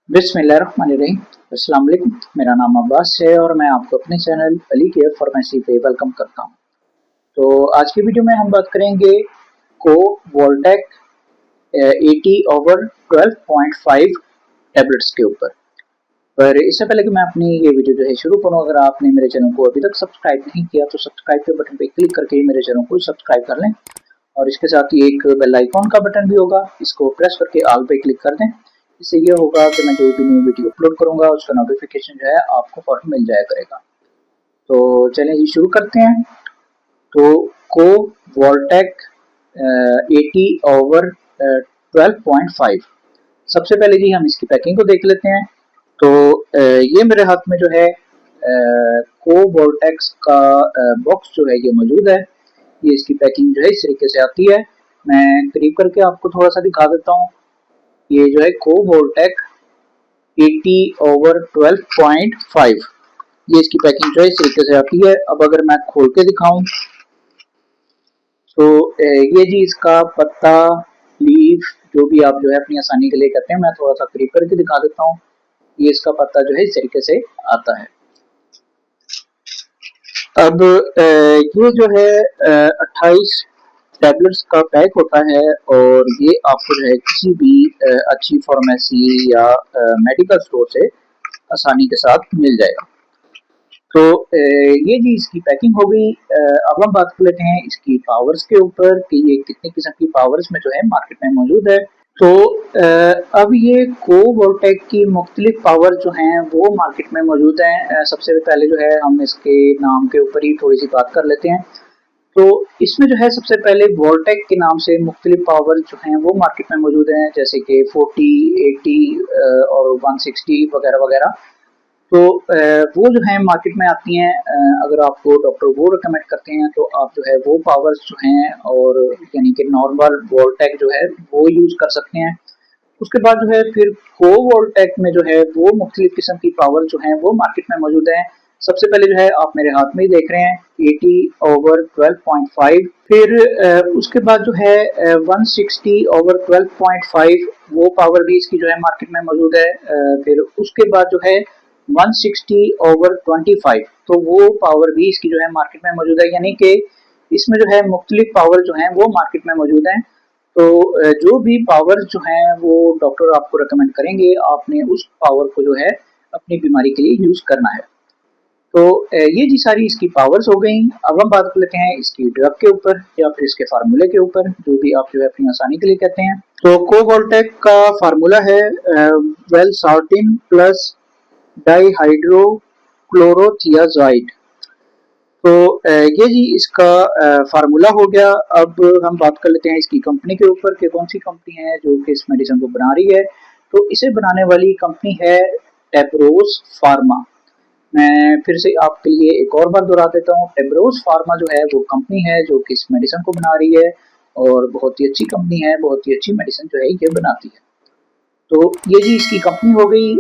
बिस्मिल्लाहिर्रहमानिर्रहीम। अस्सलाम वालेकुम। मेरा नाम अब्बास है और मैं आपको अपने चैनल अली केयर फार्मेसी पे वेलकम करता हूँ। तो आज की वीडियो में हम बात करेंगे को वोल्टेक 80 ओवर 12.5 टैबलेट्स के ऊपर। पर इससे पहले कि मैं अपनी ये वीडियो जो है शुरू करूँ, अगर आपने मेरे चैनल को अभी तक सब्सक्राइब नहीं किया तो सब्सक्राइब के बटन पे क्लिक करके मेरे चैनल को सब्सक्राइब कर लें और इसके साथ ही एक बेल आइकॉन का बटन भी होगा, इसको प्रेस करके ऑल पे क्लिक कर दें। इससे ये होगा कि मैं जो भी न्यू वीडियो अपलोड करूंगा उसका नोटिफिकेशन जो है आपको फौरन मिल जाया करेगा। तो चलिए जी शुरू करते हैं। तो को वोल्टेक 80 ओवर 12.5, सबसे पहले जी हम इसकी पैकिंग को देख लेते हैं। तो ये मेरे हाथ में जो है को वोल्टेक्स का बॉक्स जो है ये मौजूद है। ये इसकी पैकिंग जो है इस तरीके से आती है। मैं करीब करके आपको थोड़ा सा दिखा देता हूँ। ये जो है को वोल्टेक 80 ओवर 12.5, ये इसकी पैकिंग जो है इस तरीके से आती है। अब अगर मैं खोल के दिखाऊं तो ये जी इसका पत्ता, लीफ, जो भी आप जो है अपनी आसानी के लिए कहते हैं, मैं थोड़ा सा करीब करके दिखा देता हूँ। ये इसका पत्ता जो है इस तरीके से आता है। अब ये जो है 28 टैबलेट्स का पैक होता है और ये आपको जो है किसी भी अच्छी फार्मेसी या मेडिकल स्टोर से आसानी के साथ मिल जाएगा। तो ये जी इसकी पैकिंग हो गई। अब हम बात कर लेते हैं इसकी पावर्स के ऊपर कि ये कितने किस्म की पावर्स में जो है मार्केट में मौजूद है। तो अब ये को वोल्टेक की मुख्तलिफ पावर जो हैं वो मार्केट में मौजूद हैं। सबसे पहले जो है हम इसके नाम के ऊपर ही थोड़ी सी बात कर लेते हैं। तो इसमें जो है सबसे पहले वोल्टेक के नाम से मुख्तलिफ पावर जो हैं वो मार्केट में मौजूद हैं, जैसे कि 40, 80 और 160 वगैरह वगैरह। तो वो जो है मार्केट में आती हैं। अगर आपको डॉक्टर वो रिकमेंड करते हैं तो आप जो है वो पावर्स जो हैं और यानी कि नॉर्मल वोल्टेक जो है वो यूज़ कर सकते हैं। उसके बाद जो है फिर को वोल्टेक में जो है वो मुख्तलिफ किस्म की पावर जो हैं वो मार्केट में मौजूद हैं। सबसे पहले जो है आप मेरे हाथ में ही देख रहे हैं 80 ओवर 12.5। फिर उसके बाद जो है 160 ओवर 12.5, वो पावर भी इसकी जो है मार्केट में मौजूद है। फिर उसके बाद जो है 160 ओवर 25, तो वो पावर भी इसकी जो है मार्केट में मौजूद है। यानी कि इसमें जो है मुख्तलिफ पावर जो है वो मार्केट में मौजूद है। तो जो भी पावर जो है वो डॉक्टर आपको रेकमेंड करेंगे, आपने उस पावर को जो है अपनी बीमारी के लिए यूज करना है। तो ये जी सारी इसकी पावर्स हो गई। अब हम बात कर लेते हैं इसकी ड्रग के ऊपर या फिर इसके फार्मूले के ऊपर, जो भी आप जो है अपनी आसानी के लिए कहते हैं। तो कोवोल्टेक का फार्मूला है वेलसार्टिन प्लस डाईहाइड्रो क्लोरोथियाजाइड। तो ये जी इसका फार्मूला हो गया। अब हम बात कर लेते हैं इसकी कंपनी के ऊपर कि कौन सी कंपनी है जो कि इस मेडिसिन को बना रही है। तो इसे बनाने वाली कंपनी है टेब्रोस फार्मा। मैं फिर से आपके लिए एक और बार दोहरा देता हूँ, टेब्रोस फार्मा जो है वो कंपनी है जो कि इस मेडिसिन को बना रही है और बहुत ही अच्छी कंपनी है, बहुत ही अच्छी मेडिसिन जो है ये बनाती है। तो ये जी इसकी कंपनी हो गई।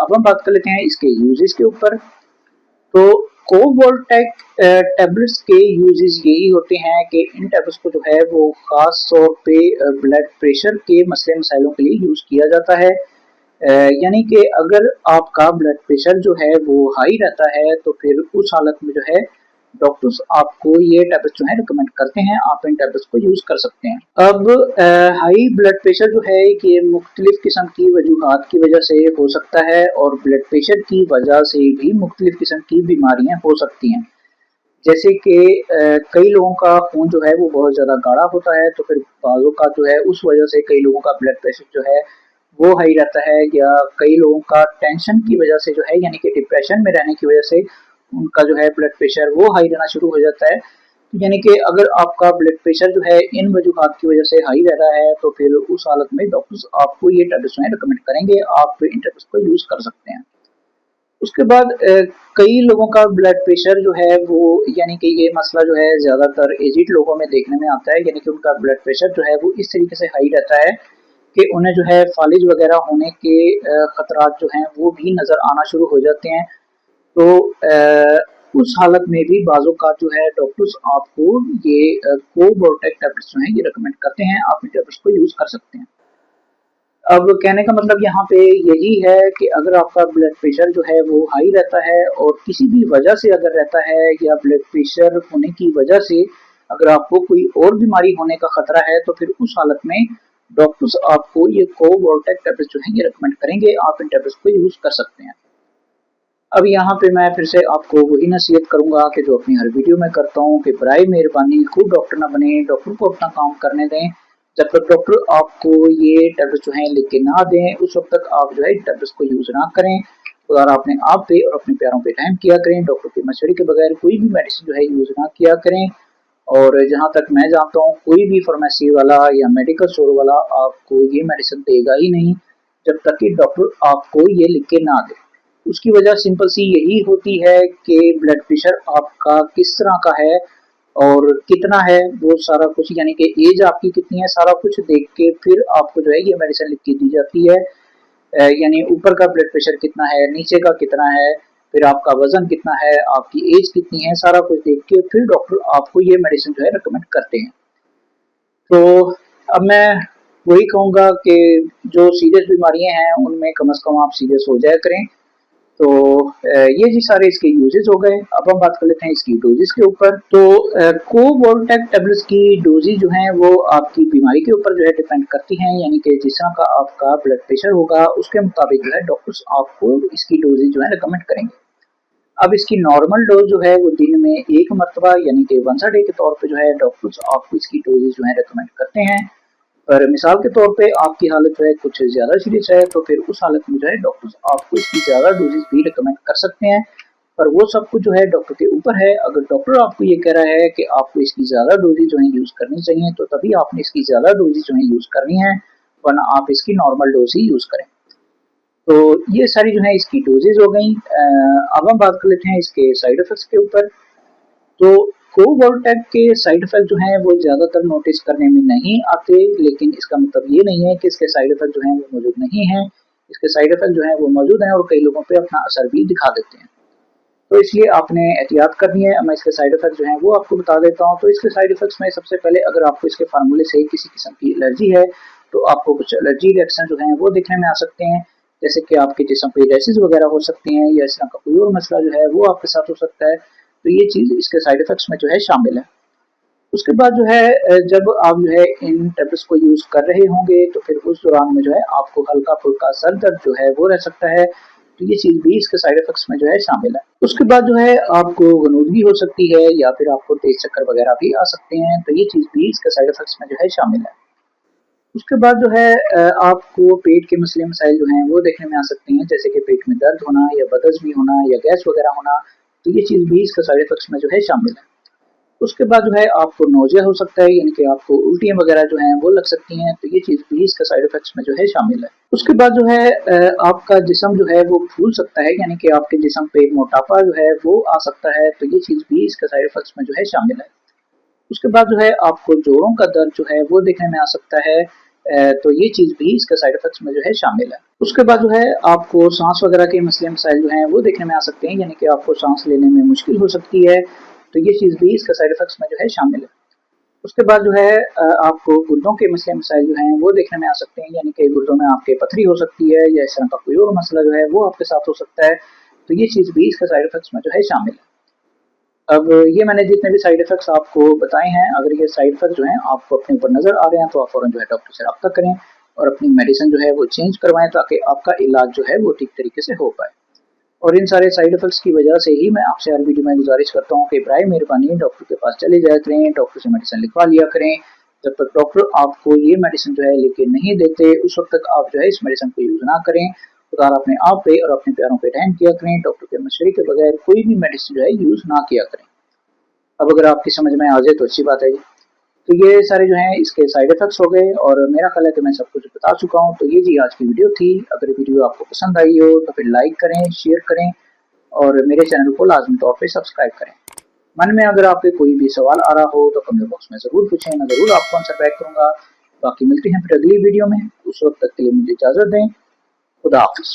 अब हम बात कर लेते हैं इसके यूजेस के ऊपर। तो कोवोल्टेक टैबलेट्स के यूजेस यही होते हैं कि इन टैबलेट्स को जो है वो खास तौर पे ब्लड प्रेशर के मसले मसाइलों के लिए यूज किया जाता है। यानी कि अगर आपका ब्लड प्रेशर जो है वो हाई रहता है तो फिर उस हालत में जो है डॉक्टर्स आपको ये टैबलेट्स जो है रिकमेंड करते हैं, आप इन टैबलेट्स को यूज कर सकते हैं। अब हाई ब्लड प्रेशर जो है कि मुख्तलिफ किस्म की वजूहात की वजह से हो सकता है और ब्लड प्रेशर की वजह से भी मुख्तलिफ किस्म की बीमारियां हो सकती हैं। जैसे कि कई लोगों का खून जो है वो बहुत ज़्यादा गाढ़ा होता है, तो फिर बाज़ों का जो है उस वजह से कई लोगों का ब्लड प्रेशर जो है वो हाई रहता है। या कई लोगों का टेंशन की वजह से जो है यानी कि डिप्रेशन में रहने की वजह से उनका जो है ब्लड प्रेशर वो हाई रहना शुरू हो जाता है। यानी कि अगर आपका ब्लड प्रेशर जो है इन वजूहात की वजह से हाई रह रहा है तो फिर उस हालत में डॉक्टर्स आपको ये टैबलेट्स रिकमेंड करेंगे, आप इन टैबलेट्स को यूज़ कर सकते हैं। उसके बाद कई लोगों का ब्लड प्रेशर जो है वो यानी कि ये मसला जो है ज़्यादातर एजिड लोगों में देखने में आता है, यानी कि उनका ब्लड प्रेशर जो है वो इस तरीके से हाई रहता है कि उन्हें जो है फालिज वगैरह होने के खतरात जो हैं वो भी नज़र आना शुरू हो जाते हैं। तो उस हालत में भी बाज़ों का जो है डॉक्टर्स आपको ये कोवोल्टेक टैबलेट्स जो हैं ये रिकमेंड करते हैं, आप इन टैबलेट्स को यूज़ कर सकते हैं। अब कहने का मतलब यहाँ पे यही है कि अगर आपका ब्लड प्रेशर जो है वो हाई रहता है और किसी भी वजह से अगर रहता है या ब्लड प्रेशर होने की वजह से अगर आपको कोई और बीमारी होने का खतरा है तो फिर उस हालत में डॉक्टर्स आपको ये कोवॉल्टेक टैबलेट जो है ये रिकमेंड करेंगे। आप इन टैबलेट्स को यूज कर सकते हैं। अब यहाँ पे मैं फिर से आपको वही नसीहत करूंगा कि जो अपनी हर वीडियो में करता हूँ कि बराए मेहरबानी खुद डॉक्टर ना बने, डॉक्टर को अपना काम करने दें। जब तक डॉक्टर आपको ये टैबलेट जो है लिख के ना दें उस वक्त तक आप जो है टैबलेट्स को यूज ना करें। और अपने आप पे और अपने प्यारों पे रहम किया करें। डॉक्टर के मशवरे के बगैर कोई भी मेडिसिन जो है यूज ना किया करें। और जहाँ तक मैं जानता हूँ कोई भी फार्मेसी वाला या मेडिकल स्टोर वाला आपको ये मेडिसिन देगा ही नहीं जब तक कि डॉक्टर आपको ये लिख के ना दे। उसकी वजह सिंपल सी यही होती है कि ब्लड प्रेशर आपका किस तरह का है और कितना है वो सारा कुछ, यानी कि एज आपकी कितनी है, सारा कुछ देख के फिर आपको जो है ये मेडिसिन लिख के दी जाती है। यानी ऊपर का ब्लड प्रेशर कितना है, नीचे का कितना है, फिर आपका वजन कितना है, आपकी एज कितनी है, सारा कुछ देख के फिर डॉक्टर आपको ये मेडिसिन जो है रिकमेंड करते हैं। तो अब मैं वही कहूँगा कि जो सीरियस बीमारियां हैं उनमें कम से कम आप सीरियस हो जाया करें। तो ये जी सारे इसके यूजेस हो गए। अब हम बात कर लेते हैं इसकी डोजेस के ऊपर। तो कोवॉल्टेक टैबलेट्स की डोजेज जो हैं वो आपकी बीमारी के ऊपर जो है डिपेंड करती हैं, यानी कि जिस तरह का आपका ब्लड प्रेशर होगा उसके मुताबिक जो है डॉक्टर्स आपको इसकी डोजेज जो है रिकमेंड करेंगे। अब इसकी नॉर्मल डोज जो है वो दिन में एक मरतबा यानी कि वंस अ डे के तौर पे जो है डॉक्टर्स आपको इसकी डोजेज जो है रिकमेंड करते हैं। पर मिसाल के तौर पे आपकी हालत जो है कुछ ज़्यादा सीरियस है तो फिर उस हालत में जो है डॉक्टर्स आपको इसकी ज़्यादा डोजेज भी रिकमेंड कर सकते हैं। पर वो सब कुछ जो है डॉक्टर के ऊपर है। अगर डॉक्टर आपको ये कह रहा है कि आपको इसकी ज़्यादा डोजेज जो है यूज़ करनी चाहिए तो तभी आपने इसकी ज़्यादा डोजेज जो है यूज़ करनी है, वरना आप इसकी नॉर्मल डोज ही यूज़ करें। तो ये सारी जो है इसकी डोजेज हो गई। अब हम बात कर लेते हैं इसके साइड इफेक्ट्स के ऊपर। तो कोवॉल्टेक के साइड इफेक्ट जो हैं वो ज़्यादातर नोटिस करने में नहीं आते, लेकिन इसका मतलब ये नहीं है कि इसके साइड इफेक्ट जो हैं वो मौजूद नहीं हैं। इसके साइड इफेक्ट जो हैं वो मौजूद हैं और कई लोगों पे अपना असर भी दिखा देते हैं। तो इसलिए आपने एहतियात करनी है। मैं इसके साइड इफेक्ट जो हैं वो आपको बता देता हूँ। तो इसके साइड इफेक्ट्स में सबसे पहले अगर आपको इसके फार्मूले से किसी किस्म की एलर्जी है तो आपको कुछ एलर्जी रिएक्शन जो हैं वो दिखने में आ सकते हैं, जैसे कि आपके जिस्म पे रैशेज वगैरह हो सकते हैं या इस तरह का कोई और मसला जो है वो आपके साथ हो सकता है। तो ये चीज़ इसके साइड इफेक्ट्स में जो है शामिल है। उसके बाद जो है जब आप जो है इन टैबलेट्स को यूज़ कर रहे होंगे तो फिर उस दौरान में जो है आपको हल्का-फुल्का सर दर्द जो है वो रह सकता है। तो ये चीज़ भी इसके साइड इफेक्ट्स में जो है शामिल है। उसके बाद जो है आपको गनूदगी हो सकती है या फिर आपको तेज चक्कर वगैरह भी आ सकते हैं। तो ये चीज़ भी इसके साइड इफेक्ट्स में जो है शामिल है। उसके बाद जो है आपको पेट के मसले मसाइल जो हैं वो देखने में आ सकते हैं, जैसे कि पेट में दर्द होना या बदहज़मी होना या गैस वगैरह होना। तो ये चीज़ भी इसके साइड इफेक्ट्स में जो है शामिल है। उसके बाद जो है आपको नोज़िया हो सकता है, यानी कि आपको उल्टियाँ वगैरह जो हैं वो लग सकती हैं। तो ये चीज़ भी इसके साइड इफेक्ट्स में जो है शामिल है। उसके बाद जो है आपका जिस्म जो है वो फूल सकता है, यानी कि आपके जिस्म पे मोटापा जो है वो आ सकता है। तो ये चीज़ भी इसके साइड इफेक्ट्स में जो है शामिल है। उसके बाद जो है आपको जोड़ों का दर्द जो है वो देखने में आ सकता है। तो ये चीज़ भी इसके साइड इफेक्ट्स में जो है शामिल है। उसके बाद जो है आपको सांस वगैरह के मसले मसाइल जो हैं वो देखने में आ सकते हैं, यानी कि आपको सांस लेने में मुश्किल हो सकती है। तो ये चीज़ भी इसके साइड इफेक्ट्स में जो है शामिल है। उसके बाद जो है आपको गुर्दों के मसले मसाइल जो हैं वो देखने में आ सकते हैं, यानी कि गुर्दों में आपके पथरी हो सकती है या इस तरह का कोई और मसला जो है वो आपके साथ हो सकता है। तो ये चीज़ भी इसके साइड इफेक्ट्स में जो है शामिल है। अब ये मैंने जितने भी साइड इफेक्ट्स आपको बताए हैं, अगर ये साइड इफेक्ट जो हैं आपको अपने ऊपर नज़र आ रहे हैं तो आप फ़ौरन जो है डॉक्टर से रब्ता करें और अपनी मेडिसिन जो है वो चेंज करवाएं ताकि आपका इलाज जो है वो ठीक तरीके से हो पाए। और इन सारे साइड इफेक्ट्स की वजह से ही मैं आपसे हर वीडियो में गुजारिश करता हूँ कि बराए मेहरबानी डॉक्टर के पास चले जाया करें, डॉक्टर से मेडिसिन लिखवा लिया करें। जब तक डॉक्टर आपको ये मेडिसिन जो है लिख के नहीं देते उस वक्त तक आप जो है इस मेडिसिन को यूज़ ना करें। खुदा अपने आप पे और अपने प्यारों पे रहम किया करें। डॉक्टर के मशवरे के बगैर कोई भी मेडिसिन जो है यूज़ ना किया करें। अब अगर आपकी समझ में आ जाए तो अच्छी बात है जी। तो ये सारे जो हैं इसके साइड इफेक्ट्स हो गए और मेरा ख्याल है कि मैं सब कुछ बता चुका हूँ। तो ये जी आज की वीडियो थी। अगर वीडियो आपको पसंद आई हो तो फिर लाइक करें, शेयर करें और मेरे चैनल को लाजमी तौर पे सब्सक्राइब करें। मन में अगर आपके कोई भी सवाल आ रहा हो तो कमेंट बॉक्स में ज़रूर पूछें, मैं ज़रूर आपको आंसर बैक करूँगा। बाकी मिलते हैं फिर अगली वीडियो में। उस वक्त तक के लिए मुझे इजाज़त दें। खुदा हाफिज़।